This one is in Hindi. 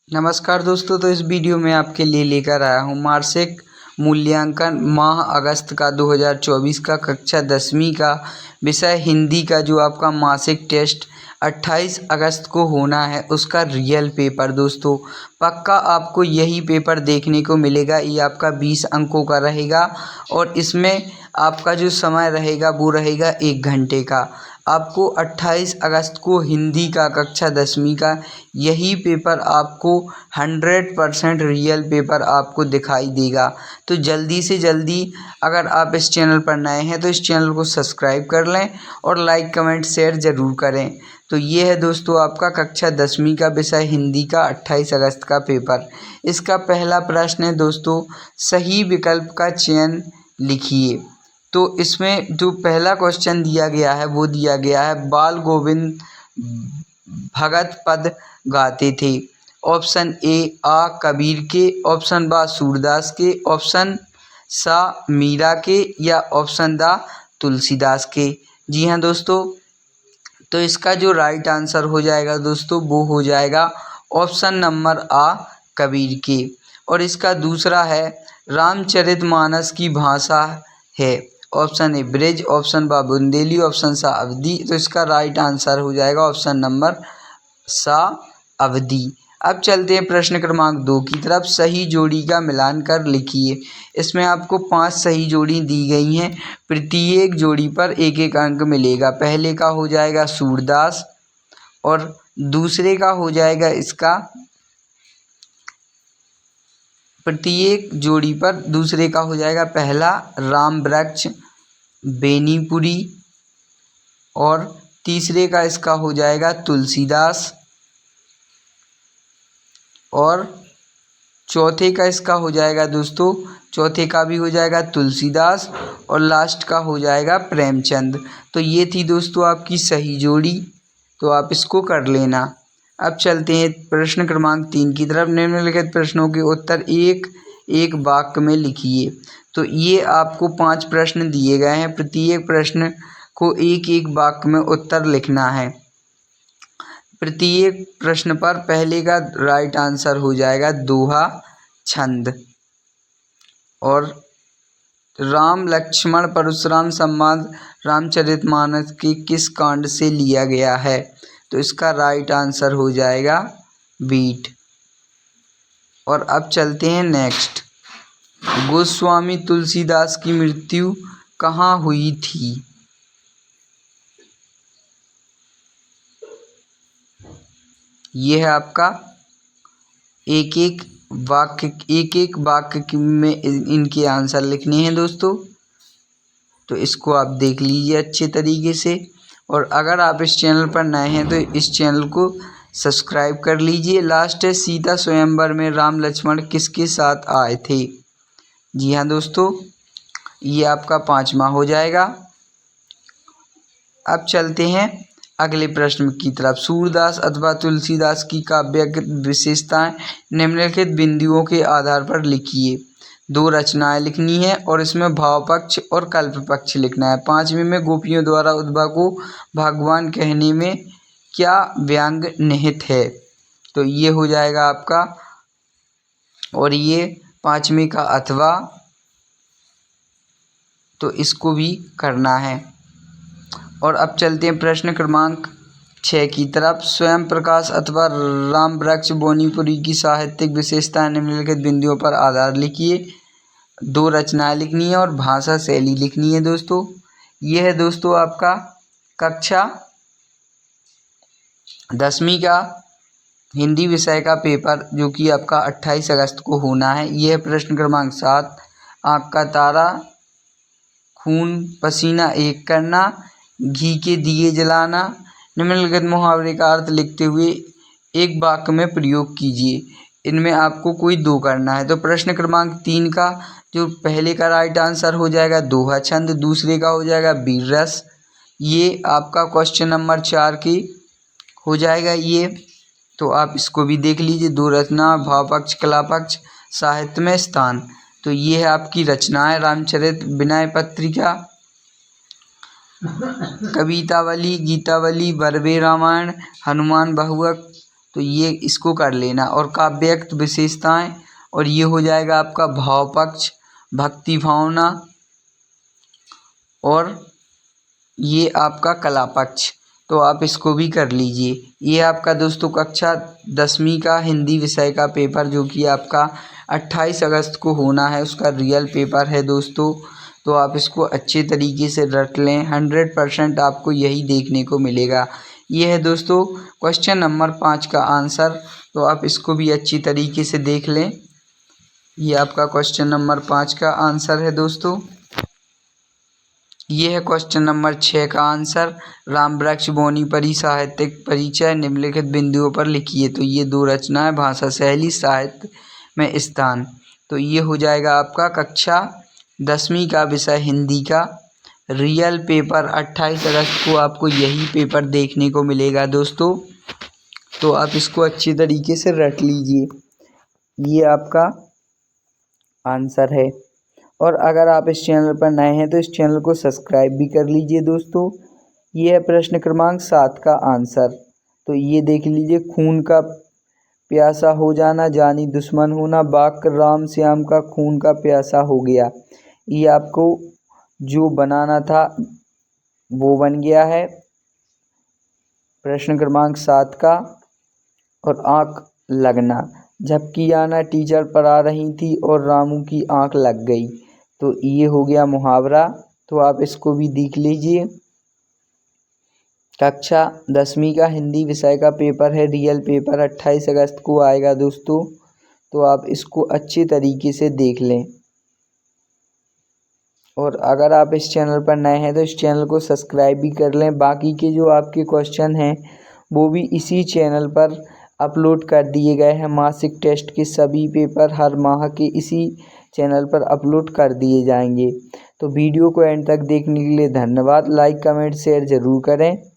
नमस्कार दोस्तों, तो इस वीडियो में आपके लिए लेकर आया हूँ मासिक मूल्यांकन माह अगस्त का 2024 का कक्षा 10वीं का विषय हिंदी का जो आपका मासिक टेस्ट 28 अगस्त को होना है उसका रियल पेपर। दोस्तों पक्का आपको यही पेपर देखने को मिलेगा। ये आपका 20 अंकों का रहेगा और इसमें आपका जो समय रहेगा वो रहेगा 1 घंटे का। आपको 28 अगस्त को हिंदी का कक्षा 10वीं का यही पेपर आपको 100% रियल पेपर आपको दिखाई देगा। तो जल्दी से जल्दी अगर आप इस चैनल पर नए हैं तो इस चैनल को सब्सक्राइब कर लें और लाइक कमेंट शेयर ज़रूर करें। तो ये है दोस्तों आपका कक्षा 10वीं का विषय हिंदी का 28 अगस्त का पेपर। इसका पहला प्रश्न है दोस्तों, सही विकल्प का चयन लिखिए। तो इसमें जो पहला क्वेश्चन दिया गया है वो दिया गया है बाल गोविंद भगत पद गाते थे। ऑप्शन ए आ कबीर के, ऑप्शन बा सूरदास के, ऑप्शन सा मीरा के या ऑप्शन दा तुलसीदास के। जी हाँ दोस्तों, तो इसका जो राइट आंसर हो जाएगा दोस्तों वो हो जाएगा ऑप्शन नंबर आ कबीर के। और इसका दूसरा है रामचरितमानस की भाषा है। ऑप्शन ए ब्रज, ऑप्शन बा बुंदेली, ऑप्शन सा अवधी। तो इसका राइट आंसर हो जाएगा ऑप्शन नंबर सा अवधी। अब चलते हैं प्रश्न क्रमांक 2 की तरफ। सही जोड़ी का मिलान कर लिखिए। इसमें आपको 5 सही जोड़ी दी गई हैं। प्रत्येक जोड़ी पर 1-1 अंक मिलेगा। पहले का हो जाएगा सूरदास और दूसरे का हो जाएगा इसका, प्रत्येक जोड़ी पर दूसरे का हो जाएगा पहला राम वृक्ष बेनीपुरी और तीसरे का इसका हो जाएगा तुलसीदास और चौथे का इसका हो जाएगा दोस्तों, चौथे का भी हो जाएगा तुलसीदास और लास्ट का हो जाएगा प्रेमचंद। तो ये थी दोस्तों आपकी सही जोड़ी, तो आप इसको कर लेना। अब चलते हैं प्रश्न क्रमांक 3 की तरफ। निम्नलिखित प्रश्नों के उत्तर एक एक वाक्य में लिखिए। तो ये आपको 5 प्रश्न दिए गए हैं। प्रत्येक प्रश्न को एक एक वाक्य में उत्तर लिखना है। प्रत्येक प्रश्न पर पहले का राइट आंसर हो जाएगा दोहा छंद। और राम लक्ष्मण परशुराम संवाद रामचरितमानस के किस कांड से लिया गया है? तो इसका राइट आंसर हो जाएगा बीट। और अब चलते हैं नेक्स्ट। गोस्वामी तुलसीदास की मृत्यु कहाँ हुई थी? ये है आपका एक एक वाक्य में इनके आंसर लिखने हैं दोस्तों। तो इसको आप देख लीजिए अच्छे तरीके से। और अगर आप इस चैनल पर नए हैं तो इस चैनल को सब्सक्राइब कर लीजिए। लास्ट है सीता स्वयंवर में राम लक्ष्मण किसके साथ आए थे? जी हाँ दोस्तों, ये आपका 5वां हो जाएगा। अब चलते हैं अगले प्रश्न की तरफ। सूरदास अथवा तुलसीदास की काव्य विशेषताएं निम्नलिखित बिंदुओं के आधार पर लिखिए। 2 रचनाएं लिखनी है और इसमें भाव पक्ष और कल्प पक्ष लिखना है। 5वें में गोपियों द्वारा उद्धव को भगवान कहने में क्या व्यंग निहित है? तो ये हो जाएगा आपका, और ये 5वें का अथवा, तो इसको भी करना है। और अब चलते हैं प्रश्न क्रमांक 6 की तरफ। स्वयं प्रकाश अथवा राम वृक्ष बेनीपुरी की साहित्यिक विशेषताएं निम्नलिखित बिंदुओं पर आधार लिखिए। 2 रचनाएं लिखनी है और भाषा शैली लिखनी है दोस्तों। यह है दोस्तों आपका कक्षा 10वीं का हिंदी विषय का पेपर जो कि आपका 28 अगस्त को होना है। यह प्रश्न क्रमांक 7। आँख का तारा, खून पसीना एक करना, घी के दिए जलाना। निम्नलिखित मुहावरे का अर्थ लिखते हुए एक वाक्य में प्रयोग कीजिए। इनमें आपको कोई 2 करना है। तो प्रश्न क्रमांक 3 का जो पहले का राइट आंसर हो जाएगा दोहा छंद, दूसरे का हो जाएगा वीर रस। ये आपका क्वेश्चन नंबर 4 की हो जाएगा ये। तो आप इसको भी देख लीजिए। 2 रचना, भाव पक्ष, कला पक्ष, साहित्य में स्थान। तो ये है आपकी रचनाएं रामचरित, विनय पत्रिका, कवितावली, गीतावली, बरवे रामायण, हनुमान बहुवक, तो ये इसको कर लेना। और काव्यक्त विशेषताएं, और ये हो जाएगा आपका भाव पक्ष, भक्ति भावना, और ये आपका कला पक्ष। तो आप इसको भी कर लीजिए। ये आपका दोस्तों कक्षा 10वीं का हिंदी विषय का पेपर जो कि आपका 28 अगस्त को होना है, उसका रियल पेपर है दोस्तों। तो आप इसको अच्छे तरीके से रट लें, 100% आपको यही देखने को मिलेगा। ये है दोस्तों क्वेश्चन नंबर 5 का आंसर। तो आप इसको भी अच्छी तरीके से देख लें। ये आपका क्वेश्चन नंबर 5 का आंसर है दोस्तों। ये है क्वेश्चन नंबर 6 का आंसर। राम वृक्ष बोनी परी साहित्यिक परिचय निम्नलिखित बिंदुओं पर लिखिए। तो ये 2 रचनाएं, भाषा शैली, साहित्य में स्थान। तो ये हो जाएगा आपका कक्षा 10वीं का विषय हिंदी का रियल पेपर। 28 अगस्त को आपको यही पेपर देखने को मिलेगा दोस्तों। तो आप इसको अच्छी तरीके से रट लीजिए। ये आपका आंसर है। और अगर आप इस चैनल पर नए हैं तो इस चैनल को सब्सक्राइब भी कर लीजिए दोस्तों। ये है प्रश्न क्रमांक 7 का आंसर। तो ये देख लीजिए, खून का प्यासा हो जाना जानी दुश्मन होना, वाक्य राम श्याम का खून का प्यासा हो गया। ये आपको जो बनाना था वो बन गया है प्रश्न क्रमांक 7 का। और आँख लगना, झपकी आना, टीचर पढ़ा रही थी और रामू की आँख लग गई। तो ये हो गया मुहावरा। तो आप इसको भी देख लीजिए। कक्षा 10वीं का हिंदी विषय का पेपर है, रियल पेपर 28 अगस्त को आएगा दोस्तों। तो आप इसको अच्छे तरीके से देख लें। और अगर आप इस चैनल पर नए हैं तो इस चैनल को सब्सक्राइब भी कर लें। बाकी के जो आपके क्वेश्चन हैं वो भी इसी चैनल पर अपलोड कर दिए गए हैं। मासिक टेस्ट के सभी पेपर हर माह के इसी चैनल पर अपलोड कर दिए जाएंगे। तो वीडियो को एंड तक देखने के लिए धन्यवाद। लाइक कमेंट शेयर ज़रूर करें।